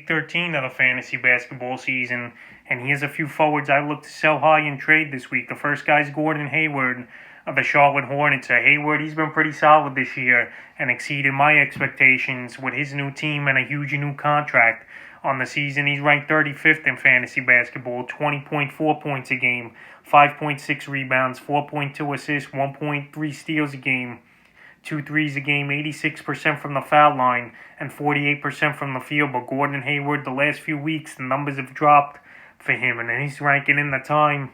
Week 13 of the fantasy basketball season, and here's a few forwards I look to sell high and trade this week. The first guy's Gordon Hayward of the Charlotte Hornets. Hayward, he's been pretty solid this year and exceeded my expectations with his new team and a huge new contract. On the season, he's ranked 35th in fantasy basketball, 20.4 points a game, 5.6 rebounds, 4.2 assists, 1.3 steals a game, 2 threes a game, 86% from the foul line, and 48% from the field. But Gordon Hayward, the last few weeks, the numbers have dropped for him, and he's ranking in the time.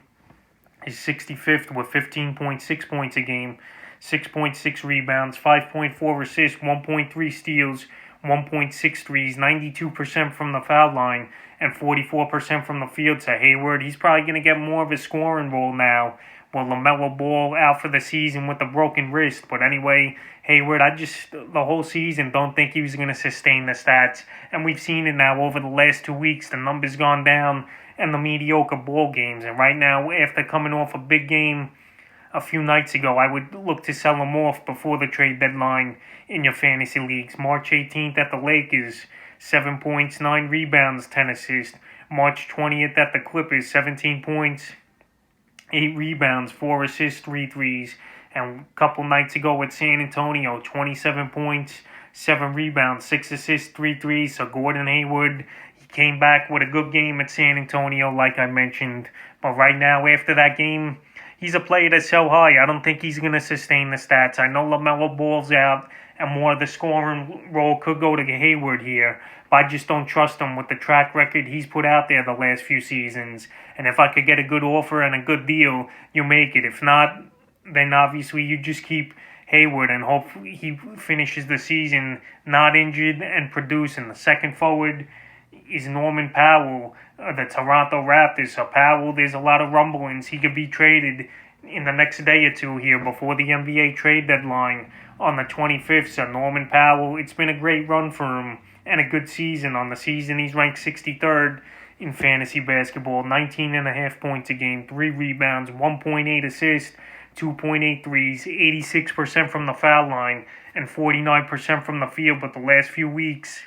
He's 65th with 15.6 points a game, 6.6 rebounds, 5.4 assists, 1.3 steals, 1.6 threes, 92% from the foul line, and 44% from the field. So Hayward, he's probably going to get more of a scoring role now with LaMelo Ball out for the season with a broken wrist. But anyway, Hayward, the whole season, don't think he was going to sustain the stats. And we've seen it now over the last 2 weeks. The numbers gone down and the mediocre ball games. And right now, after coming off a big game a few nights ago, I would look to sell him off before the trade deadline in your fantasy leagues. March 18th at the Lakers, 7 points, 9 rebounds, 10 assists. March 20th at the Clippers, 17 points, 8 rebounds, 4 assists, 3 threes. And a couple nights ago at San Antonio, 27 points, 7 rebounds, 6 assists, 3 threes. So Gordon Hayward, he came back with a good game at San Antonio, like I mentioned. But right now, after that game, he's a player that's so high. I don't think he's going to sustain the stats. I know LaMelo Ball's out, and more of the scoring role could go to Hayward here. But I just don't trust him with the track record he's put out there the last few seasons. And if I could get a good offer and a good deal, you make it. If not, then obviously you just keep Hayward and hope he finishes the season not injured and producing. The second forward is Norman Powell, the Toronto Raptors. So Powell, there's a lot of rumblings. He could be traded in the next day or two here before the NBA trade deadline on the 25th. So Norman Powell, it's been a great run for him and a good season. On the season, he's ranked 63rd in fantasy basketball, 19.5 points a game, 3 rebounds, 1.8 assists, 2.8 threes, 86% from the foul line, and 49% from the field. But the last few weeks,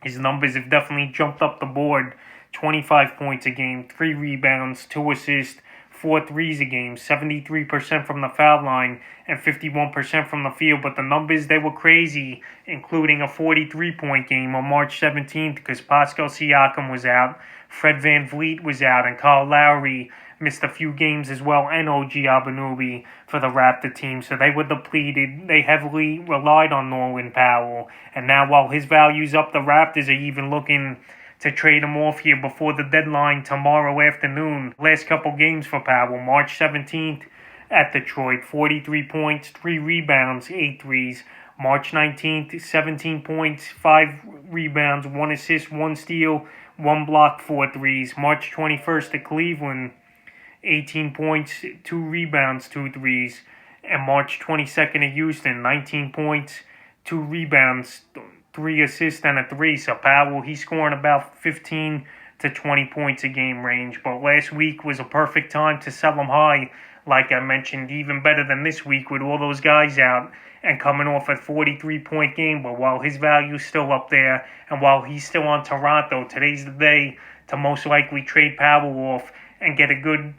his numbers have definitely jumped up the board. 25 points a game, 3 rebounds, 2 assists, 4 threes a game, 73% from the foul line, and 51% from the field. But the numbers, they were crazy, including a 43-point game on March 17th because Pascal Siakam was out, Fred VanVleet was out, and Kyle Lowry missed a few games as well, and OG Anunoby for the Raptor team. So they were depleted. They heavily relied on Norman Powell. And now while his value's up, the Raptors are even looking to trade him off here before the deadline tomorrow afternoon. Last couple games for Powell. March 17th at Detroit, 43 points, 3 rebounds, 8 threes. March 19th, 17 points, 5 rebounds, 1 assist, 1 steal, 1 block, 4 threes. March 21st at Cleveland, 18 points, 2 rebounds, 2 threes. And March 22nd at Houston, 19 points, 2 rebounds, 3 assists, and a 3. So Powell, he's scoring about 15 to 20 points a game range. But last week was a perfect time to sell him high, like I mentioned, even better than this week with all those guys out and coming off a 43-point game. But while his value's still up there and while he's still on Toronto, today's the day to most likely trade Powell off and get a good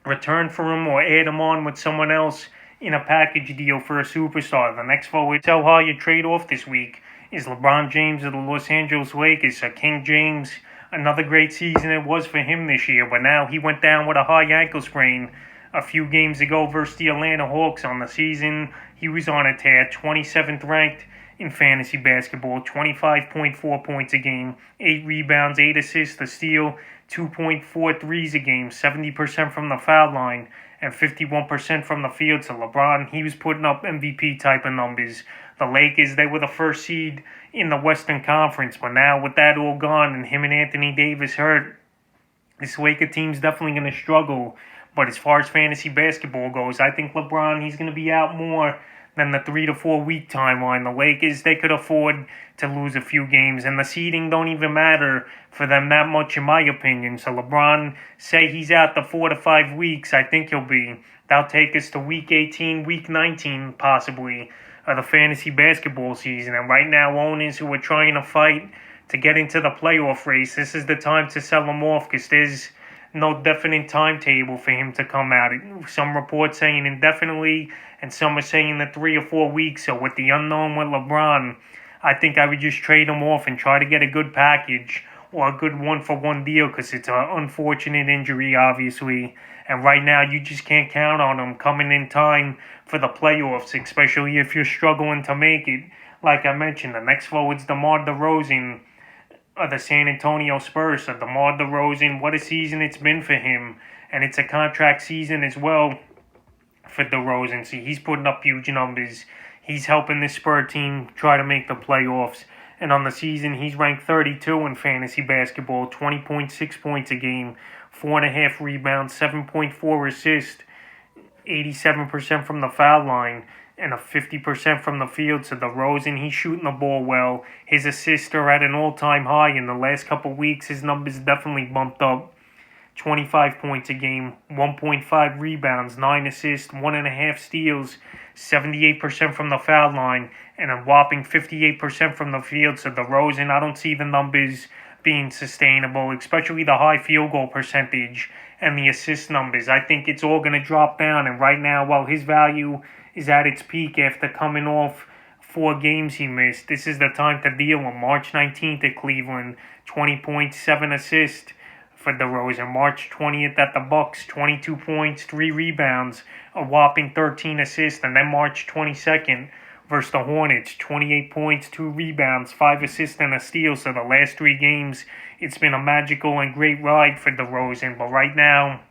return for him or add him on with someone else in a package deal for a superstar. The next forward sell high you trade off this week is LeBron James of the Los Angeles Lakers. So King James, another great season it was for him this year, but now he went down with a high ankle sprain a few games ago versus the Atlanta Hawks. On the season, he was on a tear, 27th ranked in fantasy basketball, 25.4 points a game, 8 rebounds, 8 assists, a steal, 2.4 threes a game, 70% from the foul line, and 51% from the field. So LeBron, he was putting up MVP type of numbers. The Lakers, they were the first seed in the Western Conference, but now with that all gone and him and Anthony Davis hurt, this Laker team's definitely going to struggle. But as far as fantasy basketball goes, I think LeBron, he's going to be out more than the 3 to 4 week timeline. The Lakers, they could afford to lose a few games, and the seeding don't even matter for them that much, in my opinion. So LeBron, say he's out the 4 to 5 weeks, I think he'll be. That'll take us to week 18, week 19 possibly of the fantasy basketball season. And right now, owners who are trying to fight to get into the playoff race, this is the time to sell him off because there's no definite timetable for him to come out. Some reports saying indefinitely, and some are saying that 3 or 4 weeks. So with the unknown with LeBron, I think I would just trade him off and try to get a good package or a good one-for-one deal because it's an unfortunate injury, obviously. And right now, you just can't count on him coming in time for the playoffs, especially if you're struggling to make it. Like I mentioned, the next forward's DeMar DeRozan of the San Antonio Spurs. So DeMar DeRozan, what a season it's been for him. And it's a contract season as well for DeRozan. So he's putting up huge numbers. He's helping the Spur team try to make the playoffs. And on the season, he's ranked 32 in fantasy basketball, 20.6 points a game, 4.5 rebounds, 7.4 assists, 87% from the foul line, and a 50% from the field. So DeRozan, he's shooting the ball well. His assists are at an all-time high. In the last couple weeks, his numbers definitely bumped up. 25 points a game, 1.5 rebounds, 9 assists, 1.5 steals, 78% from the foul line, and a whopping 58% from the field. So DeRozan, I don't see the numbers being sustainable, especially the high field goal percentage and the assist numbers. I think it's all going to drop down. And right now, while his value is at its peak after coming off 4 games he missed, this is the time to deal him. March 19th at Cleveland, 20 points, 7 assists for DeRozan. March 20th at the Bucks, 22 points, 3 rebounds, a whopping 13 assists. And then March 22nd versus the Hornets, 28 points, 2 rebounds, 5 assists, and a steal. So the last 3 games, it's been a magical and great ride for DeRozan. But right now,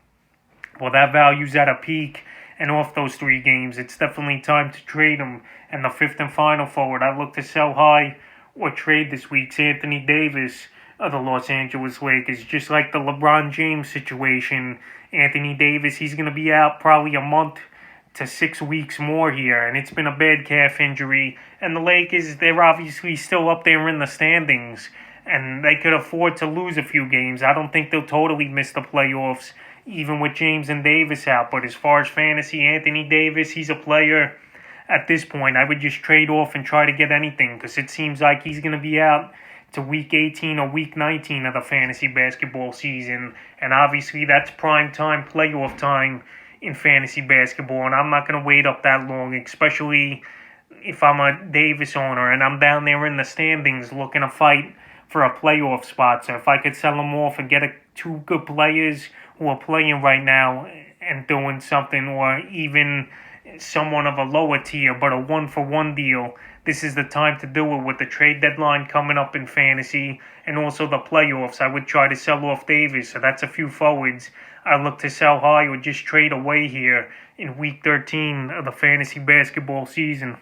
well, that value's at a peak. And off those 3 games, it's definitely time to trade him. And the 5th and final forward I look to sell high or trade this week's Anthony Davis of the Los Angeles Lakers. Just like the LeBron James situation, Anthony Davis, he's going to be out probably a month to 6 weeks more here. And it's been a bad calf injury. And the Lakers, they're obviously still up there in the standings. And they could afford to lose a few games. I don't think they'll totally miss the playoffs, even with James and Davis out. But as far as fantasy, Anthony Davis, he's a player at this point I would just trade off and try to get anything because it seems like he's going to be out to week 18 or week 19 of the fantasy basketball season. And obviously that's prime time, playoff time in fantasy basketball. And I'm not going to wait up that long, especially if I'm a Davis owner and I'm down there in the standings looking to fight for a playoff spot. So if I could sell them off and get 2 good players who are playing right now and doing something, or even someone of a lower tier but a one-for-one deal, this is the time to do it with the trade deadline coming up in fantasy and also the playoffs. I would try to sell off Davis, so that's a few forwards I look to sell high or just trade away here in week 13 of the fantasy basketball season.